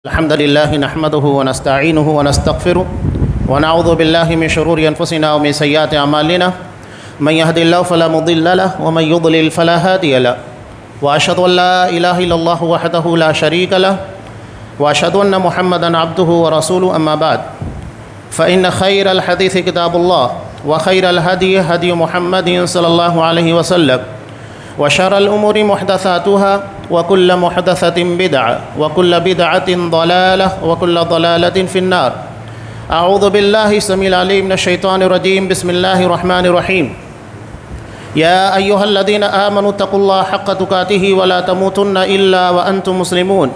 الحمد لله نحمده ونستعينه ونستغفره ونعوذ بالله من شرور أنفسنا ومن سيئات أعمالنا من يهد الله فلا مضل له ومن يضلل فلا هادي له وأشهد أن لا إله إلا الله وحده لا شريك له وأشهد أن محمدا عبده ورسوله أما بعد فإن خير الحديث كتاب الله وخير الهدي هدي محمد صلى الله عليه وسلم وشر الأمور محدثاتها وكل محدثة بدعة وكل بدعة ضلالة وكل ضلالة في النار. أعوذ بالله السميع العليم من الشيطان الرجيم. بسم الله الرحمن الرحيم. يا أيها الذين آمنوا اتقوا الله حق تقاته ولا تموتن إلا وأنتم مسلمون.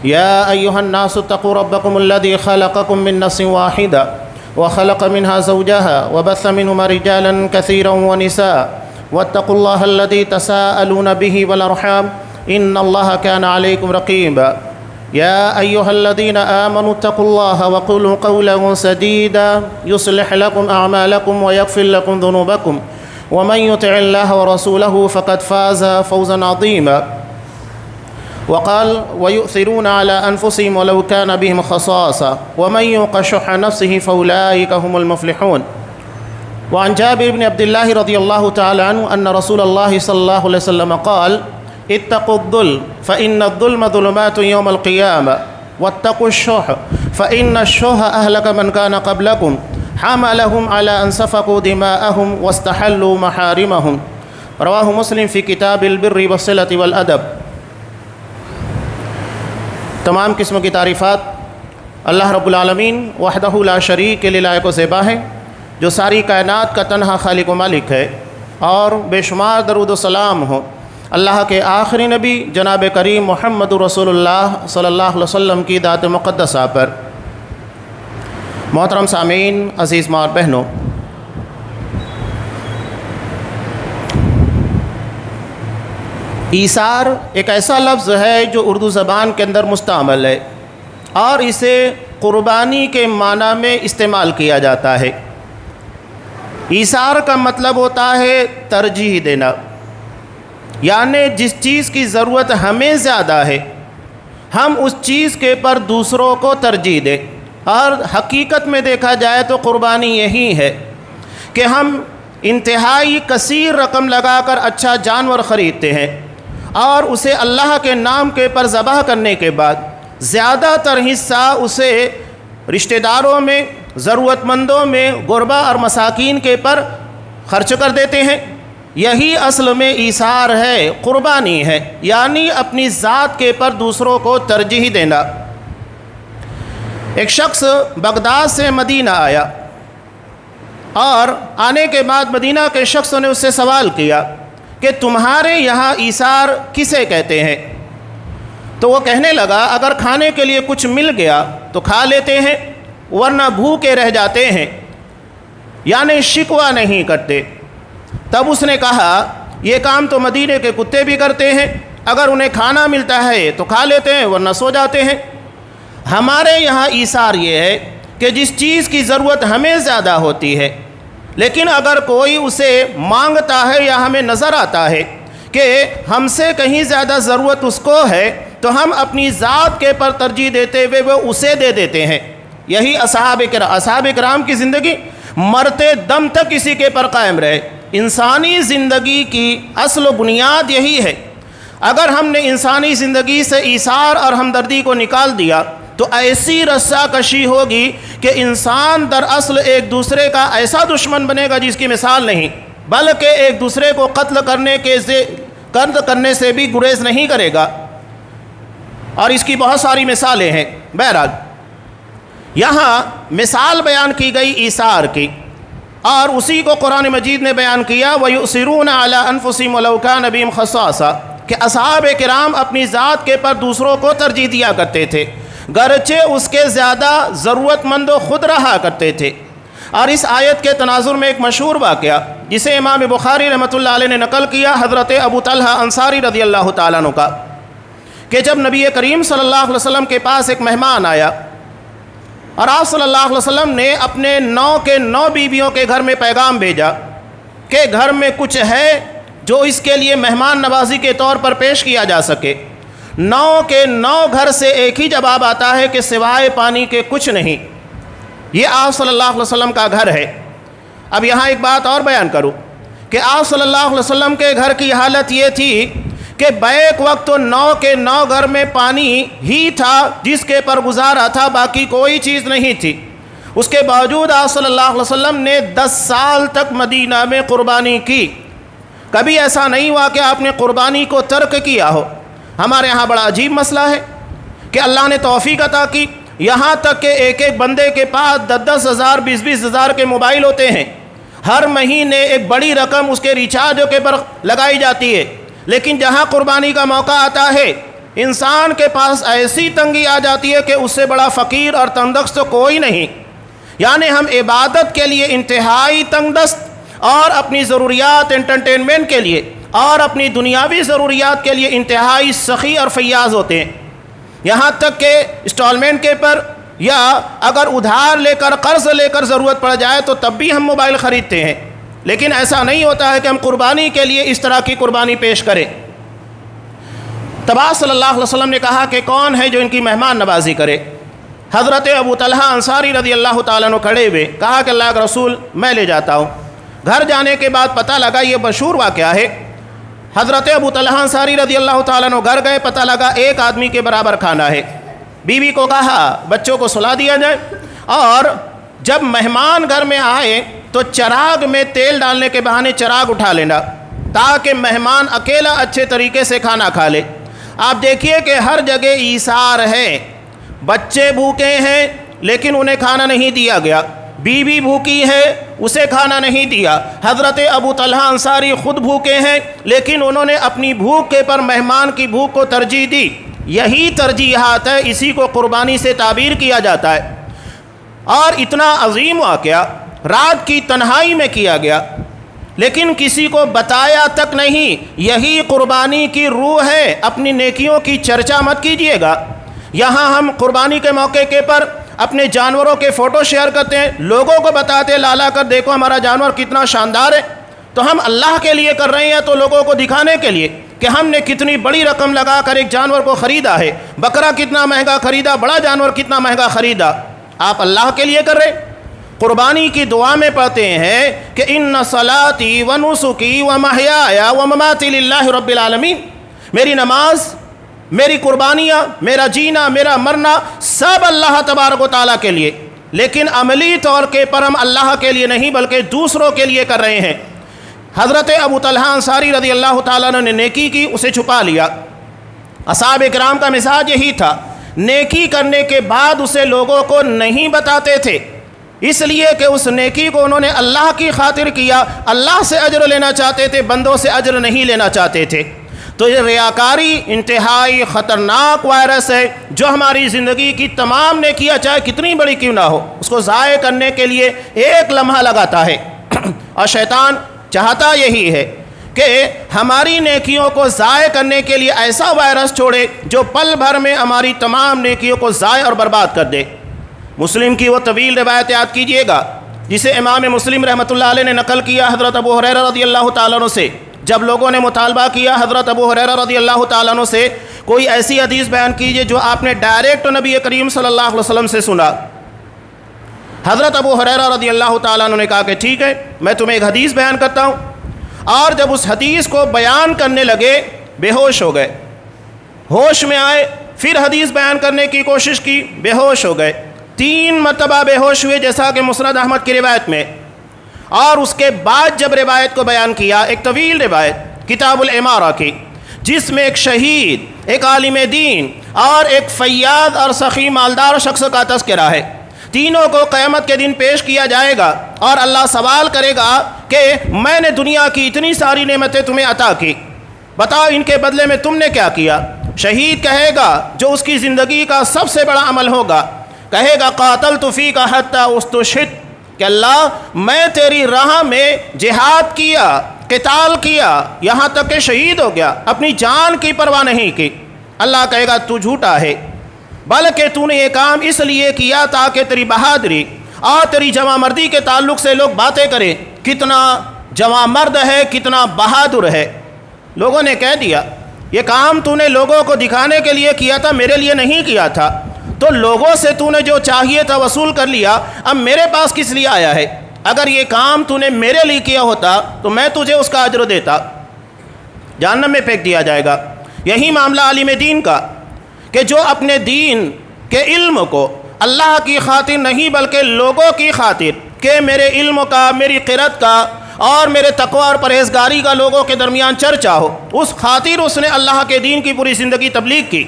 يا أيها الناس اتقوا ربكم الذي خلقكم من نفس واحدة وخلق منها زوجها وبث منهما رجالا كثيرا ونساء واتقوا الله الذي تساءلون به والأرحام إن الله كان عليكم رقيبا. يا أيها الذين آمنوا اتقوا الله وقولوا قولا سديدا يصلح لكم أعمالكم ويغفر لكم ذنوبكم ومن يطع الله ورسوله فقد فاز فوزا عظيما. وقال ويؤثرون على أنفسهم ولو كان بهم خصاصة ومن يوق شح نفسه فأولئك هم المفلحون. وعن جابر بن عبد الله رضي الله تعالى عنه أن رسول الله صلى الله عليه وسلم قال اتقوا الظلم فإن الظلم ظلمات يوم القيامة واتقوا الشح فإن الشح أهلك من كان قبلكم حملهم على أن سفكوا دماءهم واستحلوا محارمهم. رواه مسلم في كتاب البر والصلة والأدب. تمام قسم کی تعریفات اللہ رب العالمین وحدہ لا شریک کے لائق و زیبا ہے، جو ساری کائنات کا تنہا خالق و مالک ہے، اور بے شمار درود و سلام ہو اللہ کے آخری نبی جناب کریم محمد رسول اللہ صلی اللہ علیہ وسلم کی ذات مقدسہ پر۔ محترم سامعین، عزیز ماں اور بہنوں، ایثار ایک ایسا لفظ ہے جو اردو زبان کے اندر مستعمل ہے اور اسے قربانی کے معنی میں استعمال کیا جاتا ہے۔ ایثار کا مطلب ہوتا ہے ترجیح دینا، یعنی جس چیز کی ضرورت ہمیں زیادہ ہے ہم اس چیز کے پر دوسروں کو ترجیح دیں۔ اور حقیقت میں دیکھا جائے تو قربانی یہی ہے کہ ہم انتہائی کثیر رقم لگا کر اچھا جانور خریدتے ہیں اور اسے اللہ کے نام کے پر ذبح کرنے کے بعد زیادہ تر حصہ اسے رشتہ داروں میں، ضرورت مندوں میں، غربا اور مساکین کے پر خرچ کر دیتے ہیں۔ یہی اصل میں ایثار ہے، قربانی ہے، یعنی اپنی ذات کے پر دوسروں کو ترجیح دینا۔ ایک شخص بغداد سے مدینہ آیا اور آنے کے بعد مدینہ کے شخص نے اس سے سوال کیا کہ تمہارے یہاں ایثار کسے کہتے ہیں؟ تو وہ کہنے لگا اگر کھانے کے لیے کچھ مل گیا تو کھا لیتے ہیں ورنہ بھوکے رہ جاتے ہیں، یعنی شکوہ نہیں کرتے۔ تب اس نے کہا یہ کام تو مدینے کے کتے بھی کرتے ہیں، اگر انہیں کھانا ملتا ہے تو کھا لیتے ہیں ورنہ سو جاتے ہیں۔ ہمارے یہاں ایثار یہ ہے کہ جس چیز کی ضرورت ہمیں زیادہ ہوتی ہے لیکن اگر کوئی اسے مانگتا ہے یا ہمیں نظر آتا ہے کہ ہم سے کہیں زیادہ ضرورت اس کو ہے تو ہم اپنی ذات کے پر ترجیح دیتے ہوئے وہ اسے دے دیتے ہیں۔ یہی اصحاب کرام کی زندگی مرتے دم تک اسی کے پر قائم رہے۔ انسانی زندگی کی اصل و بنیاد یہی ہے۔ اگر ہم نے انسانی زندگی سے ایثار اور ہمدردی کو نکال دیا تو ایسی رسا کشی ہوگی کہ انسان در اصل ایک دوسرے کا ایسا دشمن بنے گا جس کی مثال نہیں، بلکہ ایک دوسرے کو قتل کرنے سے بھی گریز نہیں کرے گا، اور اس کی بہت ساری مثالیں ہیں۔ بہرحال یہاں مثال بیان کی گئی ایثار کی، اور اسی کو قرآن مجید نے بیان کیا وَيُؤْثِرُونَ عَلَىٰ أَنفُسِهِمْ وَلَوْ كَانَ بِهِمْ خَصَاصَةٌ، کہ اصحاب کرام اپنی ذات کے پر دوسروں کو ترجیح دیا کرتے تھے گرچہ اس کے زیادہ ضرورت مند خود رہا کرتے تھے۔ اور اس آیت کے تناظر میں ایک مشہور واقعہ جسے امام بخاری رحمۃ اللہ علیہ نے نقل کیا حضرت ابو طلحہ انصاری رضی اللہ تعالیٰ عنہ کا، کہ جب نبی کریم صلی اللہ علیہ وسلم کے پاس ایک مہمان آیا اور آپ صلی اللہ علیہ وسلم نے اپنے 9 بیویوں کے گھر میں پیغام بھیجا کہ گھر میں کچھ ہے جو اس کے لیے مہمان نوازی کے طور پر پیش کیا جا سکے۔ 9 کے 9 گھر سے ایک ہی جواب آتا ہے کہ سوائے پانی کے کچھ نہیں۔ یہ آپ صلی اللہ علیہ وسلم کا گھر ہے۔ اب یہاں ایک بات اور بیان کروں کہ آپ صلی اللہ علیہ وسلم کے گھر کی حالت یہ تھی کہ بیک وقت تو 9 کے 9 گھر میں پانی ہی تھا جس کے پر گزارا تھا، باقی کوئی چیز نہیں تھی۔ اس کے باوجود آپ صلی اللہ علیہ وسلم نے 10 سال تک مدینہ میں قربانی کی۔ کبھی ایسا نہیں ہوا کہ آپ نے قربانی کو ترک کیا ہو۔ ہمارے ہاں بڑا عجیب مسئلہ ہے کہ اللہ نے توفیق عطا کی، یہاں تک کہ ایک ایک بندے کے پاس 10-10 ہزار 20-20 ہزار کے موبائل ہوتے ہیں، ہر مہینے ایک بڑی رقم اس کے ریچارج کے پر لگائی جاتی ہے، لیکن جہاں قربانی کا موقع آتا ہے انسان کے پاس ایسی تنگی آ جاتی ہے کہ اس سے بڑا فقیر اور تنگدست تو کوئی نہیں۔ یعنی ہم عبادت کے لیے انتہائی تنگدست اور اپنی ضروریات انٹرٹینمنٹ کے لیے اور اپنی دنیاوی ضروریات کے لیے انتہائی سخی اور فیاض ہوتے ہیں، یہاں تک کہ انسٹالمنٹ کے پر یا اگر ادھار لے کر قرض لے کر ضرورت پڑ جائے تو تب بھی ہم موبائل خریدتے ہیں، لیکن ایسا نہیں ہوتا ہے کہ ہم قربانی کے لیے اس طرح کی قربانی پیش کریں۔ تب آپ صلی اللہ علیہ وسلم نے کہا کہ کون ہے جو ان کی مہمان نوازی کرے؟ حضرت ابو طلحہ انصاری رضی اللہ تعالیٰ عنہ کھڑے ہوئے، کہا کہ اللہ کا رسول میں لے جاتا ہوں۔ گھر جانے کے بعد پتہ لگا، یہ مشہور واقعہ ہے، حضرت ابو طلحہ انصاری رضی اللہ تعالیٰ عنہ گھر گئے، پتہ لگا ایک آدمی کے برابر کھانا ہے۔ بیوی کو کہا بچوں کو سلا دیا جائے، اور جب مہمان گھر میں آئے تو چراغ میں تیل ڈالنے کے بہانے چراغ اٹھا لینا تاکہ مہمان اکیلا اچھے طریقے سے کھانا کھا لے۔ آپ دیکھیے کہ ہر جگہ ایثار ہے، بچے بھوکے ہیں لیکن انہیں کھانا نہیں دیا گیا، بیوی بھوکی ہے اسے کھانا نہیں دیا، حضرت ابو طلحہ انصاری خود بھوکے ہیں لیکن انہوں نے اپنی بھوک کے پر مہمان کی بھوک کو ترجیح دی۔ یہی ترجیحات ہے، اسی کو قربانی سے تعبیر کیا جاتا ہے۔ اور اتنا عظیم واقعہ رات کی تنہائی میں کیا گیا لیکن کسی کو بتایا تک نہیں۔ یہی قربانی کی روح ہے، اپنی نیکیوں کی چرچا مت کیجیے گا۔ یہاں ہم قربانی کے موقع کے پر اپنے جانوروں کے فوٹو شیئر کرتے ہیں، لوگوں کو بتاتے ہیں لالا کر دیکھو ہمارا جانور کتنا شاندار ہے، تو ہم اللہ کے لیے کر رہے ہیں تو لوگوں کو دکھانے کے لیے کہ ہم نے کتنی بڑی رقم لگا کر ایک جانور کو خریدا ہے، بکرا کتنا مہنگا خریدا، بڑا جانور کتنا مہنگا خریدا۔ آپ اللہ کے لیے کر رہے۔ قربانی کی دعا میں پڑھتے ہیں کہ ان صلاتی و نسکی و محیای و مماتی للہ رب العالمین، میری نماز، میری قربانیاں، میرا جینا، میرا مرنا سب اللہ تبارک و تعالیٰ کے لیے، لیکن عملی طور کے پر ہم اللہ کے لیے نہیں بلکہ دوسروں کے لیے کر رہے ہیں۔ حضرت ابو طلحہ انصاری رضی اللہ تعالیٰ عنہ نے نیکی کی، اسے چھپا لیا۔ اصحاب کرام کا مزاج یہی تھا، نیکی کرنے کے بعد اسے لوگوں کو نہیں بتاتے تھے، اس لیے کہ اس نیکی کو انہوں نے اللہ کی خاطر کیا، اللہ سے اجر لینا چاہتے تھے، بندوں سے اجر نہیں لینا چاہتے تھے۔ تو یہ ریاکاری انتہائی خطرناک وائرس ہے جو ہماری زندگی کی تمام نیکیاں چاہے کتنی بڑی کیوں نہ ہو اس کو ضائع کرنے کے لیے ایک لمحہ لگاتا ہے۔ اور شیطان چاہتا یہی ہے کہ ہماری نیکیوں کو ضائع کرنے کے لیے ایسا وائرس چھوڑے جو پل بھر میں ہماری تمام نیکیوں کو ضائع اور برباد کر دے۔ مسلم کی وہ طویل روایت یاد کیجئے گا جسے امام مسلم رحمۃ اللہ علیہ نے نقل کیا حضرت ابو ہریرہ رضی اللہ تعالیٰ عنہ سے۔ جب لوگوں نے مطالبہ کیا حضرت ابو ہریرہ رضی اللہ تعالیٰ عنہ سے کوئی ایسی حدیث بیان کیجئے جو آپ نے ڈائریکٹ نبی کریم صلی اللہ علیہ وسلم سے سنا، حضرت ابو ہریرہ رضی اللہ تعالیٰ عنہ نے کہا کہ ٹھیک ہے میں تمہیں ایک حدیث بیان کرتا ہوں۔ اور جب اس حدیث کو بیان کرنے لگے بے ہوش ہو گئے، ہوش میں آئے پھر حدیث بیان کرنے کی کوشش کی، بے ہوش ہو گئے، 3 مرتبہ بے ہوش ہوئے جیسا کہ مسند احمد کی روایت میں۔ اور اس کے بعد جب روایت کو بیان کیا، ایک طویل روایت کتاب الامارہ کی جس میں ایک شہید، ایک عالم دین اور ایک فیاض اور سخی مالدار شخص کا تذکرہ ہے، تینوں کو قیامت کے دن پیش کیا جائے گا اور اللہ سوال کرے گا کہ میں نے دنیا کی اتنی ساری نعمتیں تمہیں عطا کی، بتاؤ ان کے بدلے میں تم نے کیا کیا؟ شہید کہے گا جو اس کی زندگی کا سب سے بڑا عمل ہوگا، کہے گا قاتلت فیک حتی استشہدت، کہ اللہ میں تیری راہ میں جہاد کیا، قتال کیا، یہاں تک کہ شہید ہو گیا، اپنی جان کی پرواہ نہیں کی۔ اللہ کہے گا تو جھوٹا ہے، بلکہ تو نے یہ کام اس لیے کیا تاکہ تیری بہادری اور تیری جواں مردی کے تعلق سے لوگ باتیں کریں، کتنا جواں مرد ہے، کتنا بہادر ہے۔ لوگوں نے کہہ دیا یہ کام تو نے لوگوں کو دکھانے کے لیے کیا تھا، میرے لیے نہیں کیا تھا، تو لوگوں سے تو نے جو چاہیے تھا وصول کر لیا، اب میرے پاس کس لیے آیا ہے؟ اگر یہ کام تو نے میرے لیے کیا ہوتا تو میں تجھے اس کا اجر دیتا۔ جہنم میں پھینک دیا جائے گا۔ یہی معاملہ عالم دین کا، کہ جو اپنے دین کے علم کو اللہ کی خاطر نہیں بلکہ لوگوں کی خاطر، کہ میرے علم کا، میری قرأت کا اور میرے تقوی اور پرہیزگاری کا لوگوں کے درمیان چرچا ہو، اس خاطر اس نے اللہ کے دین کی پوری زندگی تبلیغ کی،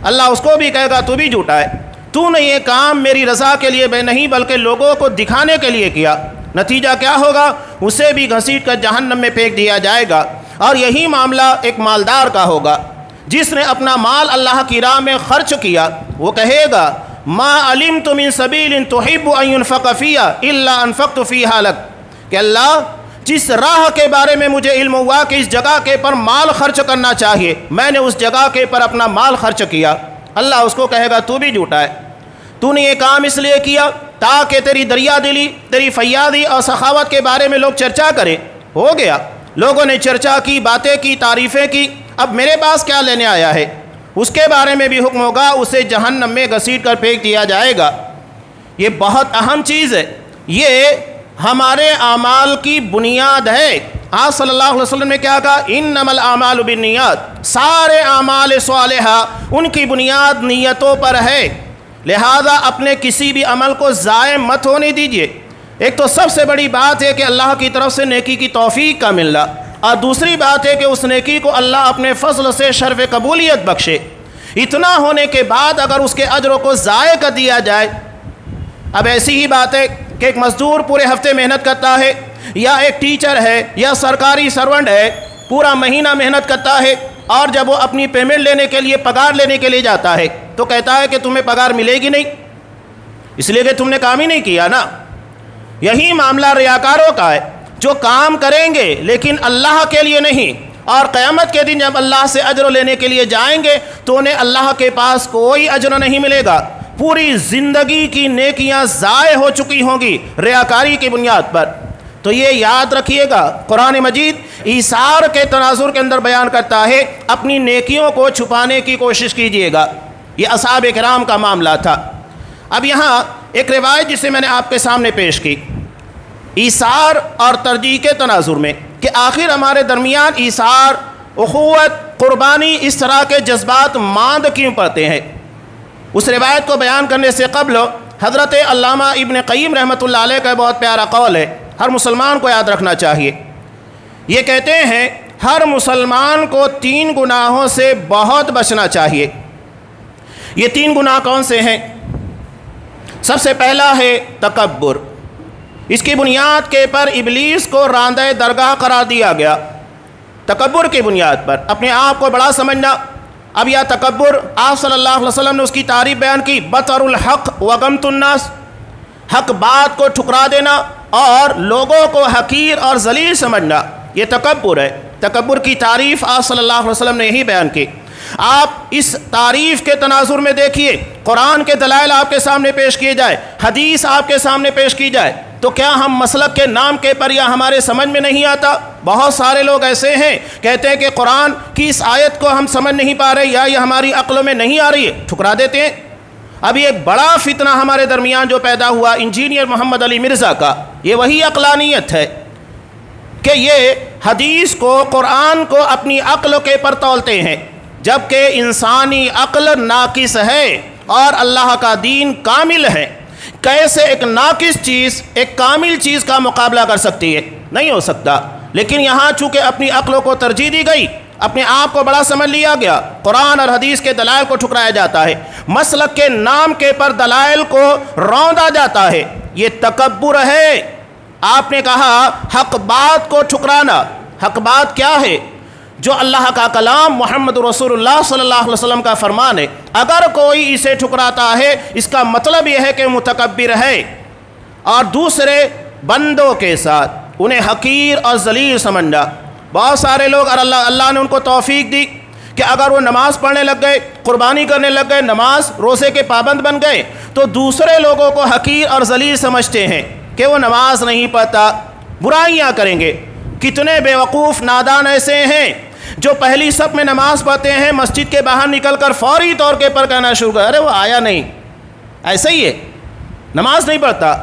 اللہ اس کو بھی کہے گا تو بھی جھوٹا ہے، تو نے یہ کام میری رضا کے لیے نہیں بلکہ لوگوں کو دکھانے کے لیے کیا۔ نتیجہ کیا ہوگا؟ اسے بھی گھسیٹ کر جہنم میں پھینک دیا جائے گا۔ اور یہی معاملہ ایک مالدار کا ہوگا، جس نے اپنا مال اللہ کی راہ میں خرچ کیا، وہ کہے گا ما علمت من سبیل تحب ان ينفق فیہا الا انفقت فیہا لک، کہ اللہ جس راہ کے بارے میں مجھے علم ہوا کہ اس جگہ کے پر مال خرچ کرنا چاہیے، میں نے اس جگہ کے پر اپنا مال خرچ کیا۔ اللہ اس کو کہے گا تو بھی جھوٹا ہے، تو نے یہ کام اس لیے کیا تاکہ تیری دریا دلی، تیری فیاضی اور سخاوت کے بارے میں لوگ چرچا کریں۔ ہو گیا، لوگوں نے چرچا کی، باتیں کی، تعریفیں کی، اب میرے پاس کیا لینے آیا ہے؟ اس کے بارے میں بھی حکم ہوگا، اسے جہنم میں گھسیٹ کر پھینک دیا جائے گا۔ یہ بہت اہم چیز ہے، یہ ہمارے اعمال کی بنیاد ہے۔ آپ صلی اللہ علیہ وسلم نے کیا کہا؟ انما الاعمال بالنیات، سارے اعمال صالحہ ان کی بنیاد نیتوں پر ہے، لہذا اپنے کسی بھی عمل کو ضائع مت ہونے دیجیے۔ ایک تو سب سے بڑی بات ہے کہ اللہ کی طرف سے نیکی کی توفیق کا ملنا، اور دوسری بات ہے کہ اس نیکی کو اللہ اپنے فضل سے شرف قبولیت بخشے۔ اتنا ہونے کے بعد اگر اس کے اجر کو ضائع کر دیا جائے، اب ایسی ہی بات ہے کہ ایک مزدور پورے ہفتے محنت کرتا ہے، یا ایک ٹیچر ہے یا سرکاری سرونٹ ہے، پورا مہینہ محنت کرتا ہے، اور جب وہ اپنی پیمنٹ لینے کے لیے، پگار لینے کے لیے جاتا ہے تو کہتا ہے کہ تمہیں پگار ملے گی نہیں، اس لیے کہ تم نے کام ہی نہیں کیا نا۔ یہی معاملہ ریاکاروں کا ہے، جو کام کریں گے لیکن اللہ کے لیے نہیں، اور قیامت کے دن جب اللہ سے اجر لینے کے لیے جائیں گے تو انہیں اللہ کے پاس کوئی اجر نہیں ملے گا، پوری زندگی کی نیکیاں ضائع ہو چکی ہوں گی ریاکاری کی بنیاد پر۔ تو یہ یاد رکھیے گا، قرآن مجید ایثار کے تناظر کے اندر بیان کرتا ہے، اپنی نیکیوں کو چھپانے کی کوشش کیجیے گا۔ یہ اصحاب کرام کا معاملہ تھا۔ اب یہاں ایک روایت جسے میں نے آپ کے سامنے پیش کی، ایثار اور ترجیح کے تناظر میں، کہ آخر ہمارے درمیان ایثار، اخوت، قربانی، اس طرح کے جذبات ماند کیوں پڑتے ہیں؟ اس روایت کو بیان کرنے سے قبل حضرت علامہ ابن قیم رحمۃ اللہ علیہ کا بہت پیارا قول ہے، ہر مسلمان کو یاد رکھنا چاہیے۔ یہ کہتے ہیں ہر مسلمان کو 3 گناہوں سے بہت بچنا چاہیے۔ یہ 3 گناہ کون سے ہیں؟ سب سے پہلا ہے تکبر۔ اس کی بنیاد کے پر ابلیس کو راندہ درگاہ قرار دیا گیا، تکبر کی بنیاد پر، اپنے آپ کو بڑا سمجھنا۔ اب یہ تکبر، آپ صلی اللہ علیہ وسلم نے اس کی تعریف بیان کی، بطر الحق وغمت الناس، حق بات کو ٹھکرا دینا اور لوگوں کو حقیر اور ذلیل سمجھنا، یہ تکبر ہے۔ تکبر کی تعریف آپ صلی اللہ علیہ وسلم نے یہی بیان کی۔ آپ اس تعریف کے تناظر میں دیکھیے، قرآن کے دلائل آپ کے سامنے پیش کیے جائے، حدیث آپ کے سامنے پیش کی جائے، تو کیا ہم مسلک کے نام کے پر یا ہمارے سمجھ میں نہیں آتا؟ بہت سارے لوگ ایسے ہیں کہتے ہیں کہ قرآن کی اس آیت کو ہم سمجھ نہیں پا رہے، یا یہ ہماری عقلوں میں نہیں آ رہی ہے، ٹھکرا دیتے ہیں۔ اب یہ بڑا فتنہ ہمارے درمیان جو پیدا ہوا انجینئر محمد علی مرزا کا، یہ وہی عقلانیت ہے کہ یہ حدیث کو، قرآن کو اپنی عقل کے پر تولتے ہیں، جبکہ انسانی عقل ناقص ہے اور اللہ کا دین کامل ہے۔ کیسے ایک ناقص چیز ایک کامل چیز کا مقابلہ کر سکتی ہے؟ نہیں ہو سکتا۔ لیکن یہاں چونکہ اپنی عقلوں کو ترجیح دی گئی، اپنے آپ کو بڑا سمجھ لیا گیا، قرآن اور حدیث کے دلائل کو ٹھکرایا جاتا ہے، مسلک کے نام کے پر دلائل کو روندا جاتا ہے، یہ تکبر ہے۔ آپ نے کہا حق بات کو ٹھکرانا، حق بات کیا ہے؟ جو اللہ کا کلام محمد رسول اللہ صلی اللہ علیہ وسلم کا فرمان ہے، اگر کوئی اسے ٹھکراتا ہے اس کا مطلب یہ ہے کہ متکبر ہے، اور دوسرے بندوں کے ساتھ انہیں حقیر اور ذلیل سمجھنا۔ بہت سارے لوگ، اور اللہ نے ان کو توفیق دی کہ اگر وہ نماز پڑھنے لگ گئے، قربانی کرنے لگ گئے، نماز روزے کے پابند بن گئے، تو دوسرے لوگوں کو حقیر اور ذلیل سمجھتے ہیں کہ وہ نماز نہیں پڑھتا، برائیاں کریں گے۔ کتنے بیوقوف نادان ایسے ہیں جو پہلی صف میں نماز پڑھتے ہیں مسجد کے باہر نکل کر فوری طور کے پر کہنا شروع کر ارے وہ آیا نہیں، ایسا ہی ہے، نماز نہیں پڑھتا،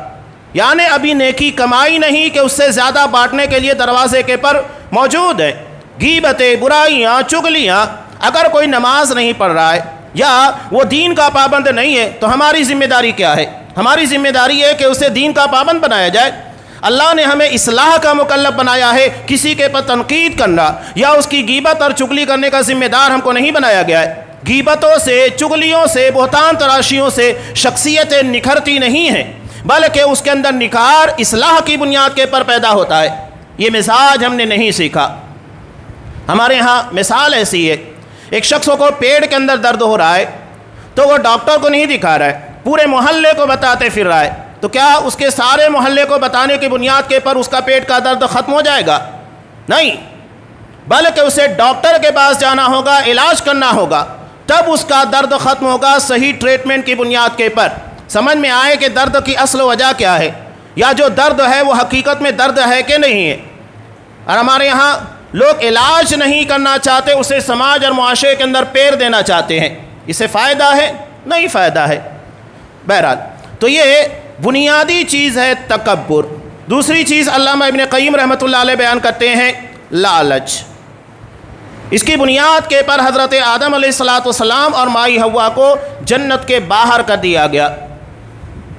یعنی ابھی نیکی کمائی نہیں کہ اس سے زیادہ بانٹنے کے لیے دروازے کے پر موجود ہے۔ غیبتیں، برائیاں، چغلیاں، اگر کوئی نماز نہیں پڑھ رہا ہے یا وہ دین کا پابند نہیں ہے تو ہماری ذمہ داری کیا ہے؟ ہماری ذمہ داری ہے کہ اسے دین کا پابند بنایا جائے۔ اللہ نے ہمیں اصلاح کا مکلف بنایا ہے، کسی کے پر تنقید کرنا یا اس کی غیبت اور چغلی کرنے کا ذمہ دار ہم کو نہیں بنایا گیا ہے۔ غیبتوں سے، چغلیوں سے، بہتان تراشیوں سے شخصیتیں نکھرتی نہیں ہیں، بلکہ اس کے اندر نکھار اصلاح کی بنیاد کے پر پیدا ہوتا ہے۔ یہ مزاج ہم نے نہیں سیکھا۔ ہمارے ہاں مثال ایسی ہے، ایک شخص کو پیٹ کے اندر درد ہو رہا ہے تو وہ ڈاکٹر کو نہیں دکھا رہا ہے، پورے محلے کو بتاتے پھر رہا ہے، تو کیا اس کے سارے محلے کو بتانے کی بنیاد کے پر اس کا پیٹ کا درد ختم ہو جائے گا؟ نہیں، بلکہ اسے ڈاکٹر کے پاس جانا ہوگا، علاج کرنا ہوگا، تب اس کا درد ختم ہوگا صحیح ٹریٹمنٹ کی بنیاد کے پر، سمجھ میں آئے کہ درد کی اصل وجہ کیا ہے، یا جو درد ہے وہ حقیقت میں درد ہے کہ نہیں ہے۔ اور ہمارے یہاں لوگ علاج نہیں کرنا چاہتے، اسے سماج اور معاشرے کے اندر پیر دینا چاہتے ہیں، اسے فائدہ ہے؟ نہیں فائدہ ہے۔ بہرحال تو یہ بنیادی چیز ہے تکبر۔ دوسری چیز علامہ ابن قیم رحمۃ اللہ علیہ بیان کرتے ہیں لالچ۔ اس کی بنیاد کے پر حضرت آدم علیہ السلام اور مائی حوا کو جنت کے باہر کر دیا گیا۔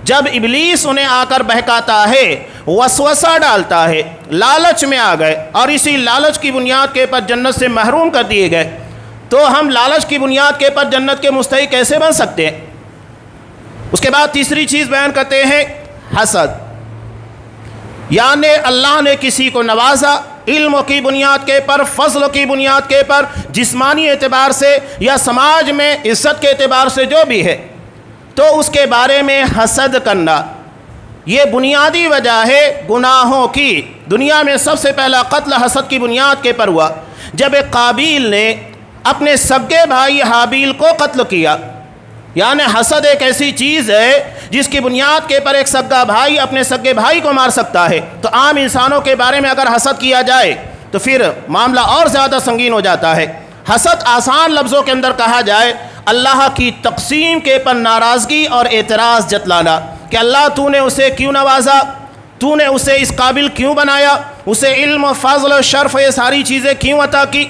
جب ابلیس انہیں آ کر بہکاتا ہے، وسوسہ ڈالتا ہے، لالچ میں آ گئے اور اسی لالچ کی بنیاد کے پر جنت سے محروم کر دیے گئے، تو ہم لالچ کی بنیاد کے پر جنت کے مستحق کیسے بن سکتے ہیں؟ اس کے بعد تیسری چیز بیان کرتے ہیں حسد، یعنی اللہ نے کسی کو نوازا علم کی بنیاد کے پر، فضل کی بنیاد کے پر، جسمانی اعتبار سے یا سماج میں عزت کے اعتبار سے جو بھی ہے، تو اس کے بارے میں حسد کرنا، یہ بنیادی وجہ ہے گناہوں کی۔ دنیا میں سب سے پہلا قتل حسد کی بنیاد کے پر ہوا، جب ایک قابیل نے اپنے سگے بھائی حابیل کو قتل کیا۔ یعنی حسد ایک ایسی چیز ہے جس کی بنیاد کے پر ایک سگا بھائی اپنے سگے بھائی کو مار سکتا ہے، تو عام انسانوں کے بارے میں اگر حسد کیا جائے تو پھر معاملہ اور زیادہ سنگین ہو جاتا ہے۔ حسد آسان لفظوں کے اندر کہا جائے اللہ کی تقسیم کے پر ناراضگی اور اعتراض جتلانا کہ اللہ تو نے اسے کیوں نوازا، تو نے اسے اس قابل کیوں بنایا، اسے علم و فضل و شرف یہ ساری چیزیں کیوں عطا کی،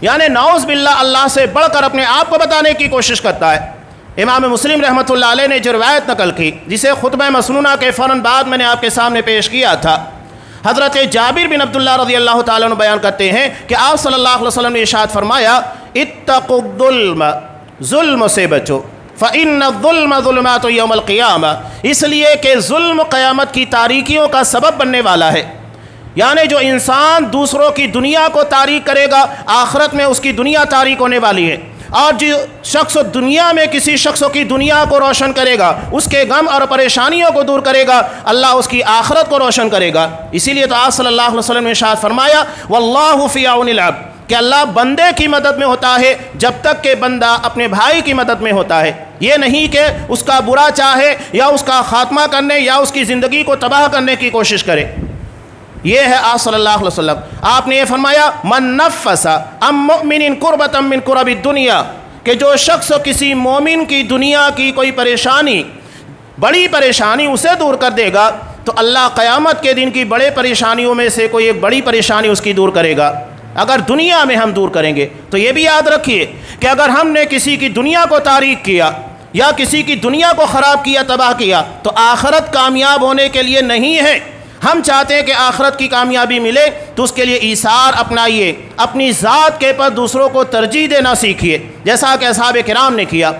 یعنی نعوذ باللہ اللہ سے بڑھ کر اپنے آپ کو بتانے کی کوشش کرتا ہے۔ امام مسلم رحمۃ اللہ علیہ نے جو روایت نقل کی، جسے خطبہ مسنونہ کے فوراً بعد میں نے آپ کے سامنے پیش کیا تھا، حضرت جابر بن عبداللہ رضی اللہ تعالیٰ عنہ بیان کرتے ہیں کہ آپ صلی اللہ علیہ وسلم نے ارشاد فرمایا اتقوا الظلم، ظلم سے بچو، فإن الظلم ظلمات یوم القیامہ، اس لیے کہ ظلم قیامت کی تاریکیوں کا سبب بننے والا ہے۔ یعنی جو انسان دوسروں کی دنیا کو تاریک کرے گا، آخرت میں اس کی دنیا تاریک ہونے والی ہے، اور جو شخص دنیا میں کسی شخص کی دنیا کو روشن کرے گا، اس کے غم اور پریشانیوں کو دور کرے گا، اللہ اس کی آخرت کو روشن کرے گا۔ اسی لیے تو آپ صلی اللہ علیہ وسلم نے ارشاد فرمایا واللہ فی عون العبد، کہ اللہ بندے کی مدد میں ہوتا ہے جب تک کہ بندہ اپنے بھائی کی مدد میں ہوتا ہے، یہ نہیں کہ اس کا برا چاہے یا اس کا خاتمہ کرنے یا اس کی زندگی کو تباہ کرنے کی کوشش کرے۔ یہ ہے آپ صلی اللہ علیہ وسلم، آپ نے یہ فرمایا من نفس عن مؤمن کربۃ من کرب الدنیا، کہ جو شخص کسی مومن کی دنیا کی کوئی پریشانی، بڑی پریشانی اسے دور کر دے گا، تو اللہ قیامت کے دن کی بڑے پریشانیوں میں سے کوئی ایک بڑی پریشانی اس کی دور کرے گا۔ اگر دنیا میں ہم دور کریں گے تو یہ بھی یاد رکھیے کہ اگر ہم نے کسی کی دنیا کو تاریک کیا یا کسی کی دنیا کو خراب کیا، تباہ کیا، تو آخرت کامیاب ہونے کے لیے نہیں ہے۔ ہم چاہتے ہیں کہ آخرت کی کامیابی ملے تو اس کے لیے ایثار اپنائیے، اپنی ذات کے پر دوسروں کو ترجیح دینا سیکھیے، جیسا کہ اصحاب کرام نے کیا۔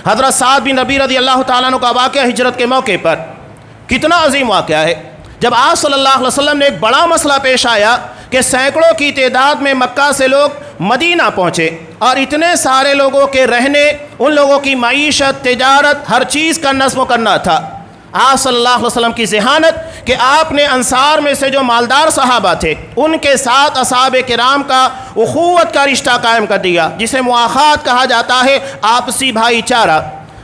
حضرت سعد بن ربیع رضی اللہ تعالیٰ عنہ کا واقعہ ہجرت کے موقع پر کتنا عظیم واقعہ ہے، جب آپ صلی اللہ علیہ وسلم نے ایک بڑا مسئلہ پیش آیا کہ سینکڑوں کی تعداد میں مکہ سے لوگ مدینہ پہنچے اور اتنے سارے لوگوں کے رہنے، ان لوگوں کی معیشت، تجارت، ہر چیز کا نظم کرنا تھا۔ آپ صلی اللہ علیہ وسلم کی ذہانت کہ آپ نے انصار میں سے جو مالدار صحابہ تھے ان کے ساتھ اصحاب کرام کا اخوت کا رشتہ قائم کر دیا، جسے مواخات کہا جاتا ہے، آپسی بھائی چارہ۔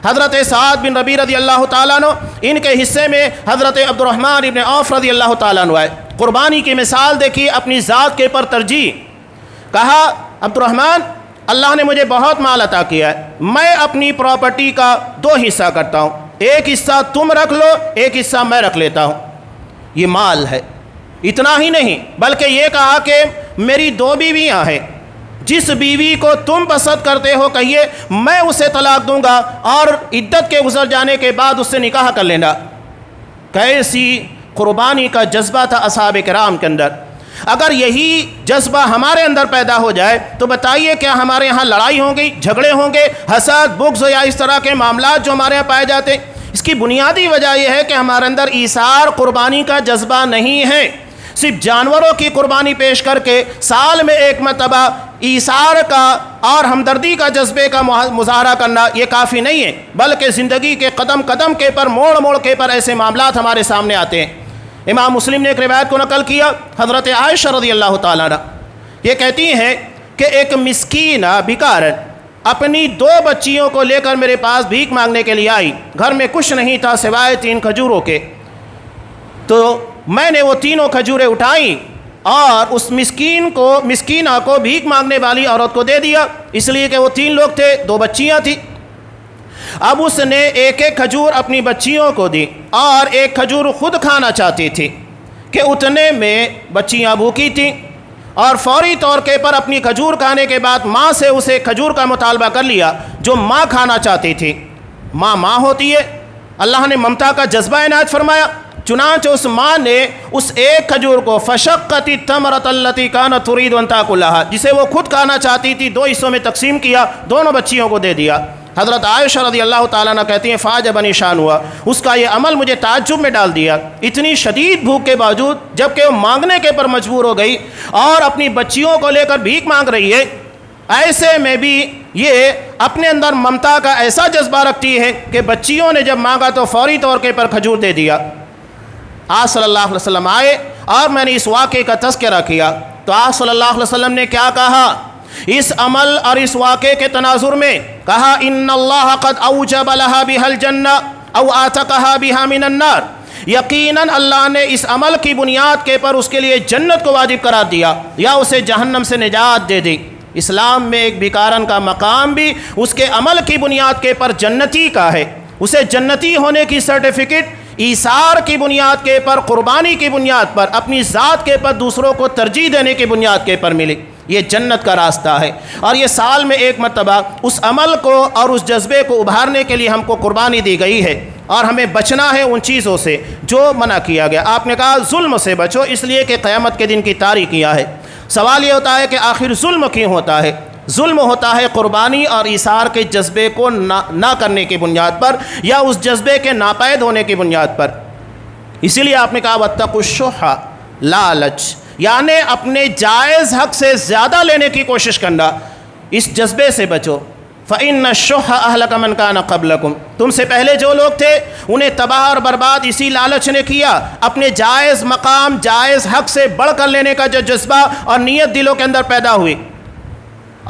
حضرت سعد بن ربیع رضی اللہ تعالیٰ عنہ، ان کے حصے میں حضرت عبد الرحمن ابن عوف رضی اللہ تعالیٰ عنہ آئے۔ قربانی کی مثال دیکھیے، اپنی ذات کے پر ترجیح۔ کہا عبد الرحمن اللہ نے مجھے بہت مال عطا کیا ہے، میں اپنی پراپرٹی کا 2 حصہ کرتا ہوں، ایک حصہ تم رکھ لو، ایک حصہ میں رکھ لیتا ہوں۔ یہ مال ہے۔ اتنا ہی نہیں بلکہ یہ کہا کہ میری 2 بیویاں ہیں، جس بیوی کو تم پسند کرتے ہو کہیے میں اسے طلاق دوں گا اور عدت کے گزر جانے کے بعد اس سے نکاح کر لینا۔ کیسی قربانی کا جذبہ تھا اصحاب کرام کے اندر۔ اگر یہی جذبہ ہمارے اندر پیدا ہو جائے تو بتائیے کیا ہمارے یہاں لڑائی ہوں گی، جھگڑے ہوں گے، حسد، بغض یا اس طرح کے معاملات جو ہمارے یہاں پائے جاتے ہیں؟ اس کی بنیادی وجہ یہ ہے کہ ہمارے اندر ایثار قربانی کا جذبہ نہیں ہے۔ صرف جانوروں کی قربانی پیش کر کے سال میں 1 مرتبہ ایثار کا اور ہمدردی کا جذبے کا مظاہرہ کرنا یہ کافی نہیں ہے، بلکہ زندگی کے قدم قدم کے پر، موڑ موڑ کے پر ایسے معاملات ہمارے سامنے آتے ہیں۔ امام مسلم نے ایک روایت کو نقل کیا، حضرت عائشہ رضی اللہ تعالیٰ عنہ یہ کہتی ہیں کہ ایک مسکینہ بیکارن اپنی 2 بچیوں کو لے کر میرے پاس بھیک مانگنے کے لیے آئی۔ گھر میں کچھ نہیں تھا سوائے 3 کھجوروں کے، تو میں نے وہ 3 کھجوریں اٹھائیں اور اس مسکینہ کو بھیک مانگنے والی عورت کو دے دیا، اس لیے کہ وہ 3 لوگ تھے، 2 بچیاں تھیں۔ اب اس نے 1 کھجور اپنی بچیوں کو دی اور 1 کھجور خود کھانا چاہتی تھی کہ اتنے میں بچیاں بھوکی تھیں، اور فوری طور کے پر اپنی کھجور کھانے کے بعد ماں سے اسے کھجور کا مطالبہ کر لیا جو ماں کھانا چاہتی تھی۔ ماں ہوتی ہے، اللہ نے ممتا کا جذبہ عنایت فرمایا، چنانچہ اس ماں نے اس 1 کھجور کو فشقت التمرۃ التي كانت تريد ان تاكلها، جسے وہ خود کھانا چاہتی تھی، 2 حصوں میں تقسیم کیا، دونوں بچیوں کو دے دیا۔ حضرت عائشہ رضی اللہ تعالیٰ عنہ کہتی ہیں فاجبنی شان ہوا، اس کا یہ عمل مجھے تعجب میں ڈال دیا، اتنی شدید بھوک کے باوجود جبکہ وہ مانگنے کے پر مجبور ہو گئی اور اپنی بچیوں کو لے کر بھیک مانگ رہی ہے، ایسے میں بھی یہ اپنے اندر ممتا کا ایسا جذبہ رکھتی ہے کہ بچیوں نے جب مانگا تو فوری طور کے پر کھجور دے دیا۔ آپ صلی اللہ علیہ وسلم آئے اور میں نے اس واقعے کا تذکرہ کیا تو آپ صلی اللہ علیہ وسلم نے کیا کہا؟ اس عمل اور اس واقعے کے تناظر میں کہا ان اللہ قد اوجب لها بها الجنہ او آتقها بها من النار، یقیناً اللہ نے اس عمل کی بنیاد کے پر اس کے لیے جنت کو واجب قرار دیا یا اسے جہنم سے نجات دے دی۔ اسلام میں ایک بیکارن کا مقام بھی اس کے عمل کی بنیاد کے پر جنتی کا ہے، اسے جنتی ہونے کی سرٹیفکیٹ ایثار کی بنیاد کے پر، قربانی کی بنیاد پر، اپنی ذات کے پر دوسروں کو ترجیح دینے کی بنیاد کے پر ملی۔ یہ جنت کا راستہ ہے، اور یہ سال میں 1 مرتبہ اس عمل کو اور اس جذبے کو ابھارنے کے لیے ہم کو قربانی دی گئی ہے، اور ہمیں بچنا ہے ان چیزوں سے جو منع کیا گیا۔ آپ نے کہا ظلم سے بچو، اس لیے کہ قیامت کے دن کی تاریخیاں ہے۔ سوال یہ ہوتا ہے کہ آخر ظلم کیوں ہوتا ہے؟ ظلم ہوتا ہے قربانی اور ایثار کے جذبے کو نہ کرنے کی بنیاد پر یا اس جذبے کے ناپید ہونے کی بنیاد پر۔ اسی لیے آپ نے کہا واتقوا الشح، لالچ، یعنی اپنے جائز حق سے زیادہ لینے کی کوشش کرنا، اس جذبے سے بچو۔ فَإِنَّ الشُّحَّ أَهْلَكَ مَنْ كَانَ قَبْلَكُمْ، تم سے پہلے جو لوگ تھے انہیں تباہ اور برباد اسی لالچ نے کیا، اپنے جائز مقام، جائز حق سے بڑھ کر لینے کا جو جذبہ اور نیت دلوں کے اندر پیدا ہوئی،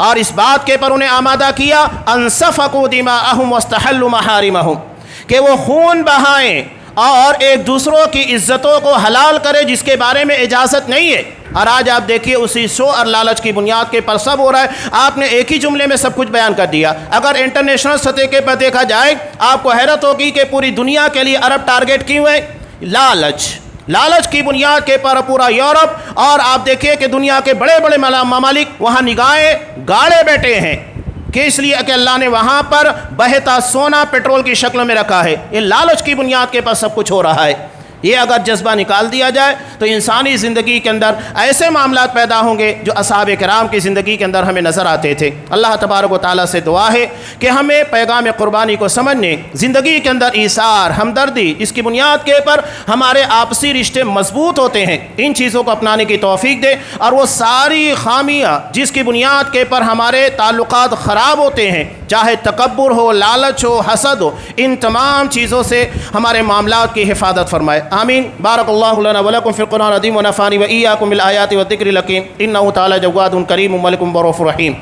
اور اس بات کے پر انہیں آمادہ کیا أَن سَفَكُوا دِمَاءَهُمْ وَاسْتَحَلُّوا مَحَارِمَهُمْ، کہ وہ خون بہائیں اور ایک دوسروں کی عزتوں کو حلال کرے جس کے بارے میں اجازت نہیں ہے۔ اور آج آپ دیکھیے اسی شو اور لالچ کی بنیاد کے پر سب ہو رہا ہے۔ آپ نے ایک ہی جملے میں سب کچھ بیان کر دیا۔ اگر انٹرنیشنل سطح کے پر دیکھا جائے آپ کو حیرت ہوگی کہ پوری دنیا کے لیے عرب ٹارگٹ کیوں ہے؟ لالچ کی بنیاد کے پر پورا یورپ، اور آپ دیکھیے کہ دنیا کے بڑے بڑے ممالک وہاں نگاہیں گاڑے بیٹھے ہیں کہ اس لیے کہ اللہ نے وہاں پر بہتا سونا پٹرول کی شکل میں رکھا ہے۔ یہ لالچ کی بنیاد کے پر سب کچھ ہو رہا ہے۔ یہ اگر جذبہ نکال دیا جائے تو انسانی زندگی کے اندر ایسے معاملات پیدا ہوں گے جو اصحاب کرام کی زندگی کے اندر ہمیں نظر آتے تھے۔ اللہ تبارک و تعالیٰ سے دعا ہے کہ ہمیں پیغام قربانی کو سمجھنے، زندگی کے اندر ایثار، ہمدردی، اس کی بنیاد کے پر ہمارے آپسی رشتے مضبوط ہوتے ہیں، ان چیزوں کو اپنانے کی توفیق دے، اور وہ ساری خامیاں جس کی بنیاد کے پر ہمارے تعلقات خراب ہوتے ہیں، چاہے تکبر ہو، لالچ ہو، حسد ہو، ان تمام چیزوں سے ہمارے معاملات کی حفاظت فرمائے۔ آمین۔ بارک اللہ لنا ولکم فی القرآن العظیم ونفعنی وإیاکم بالآیات والذکر الحکیم، انہ تعالی جواد کریم ملک رؤوف رحیم۔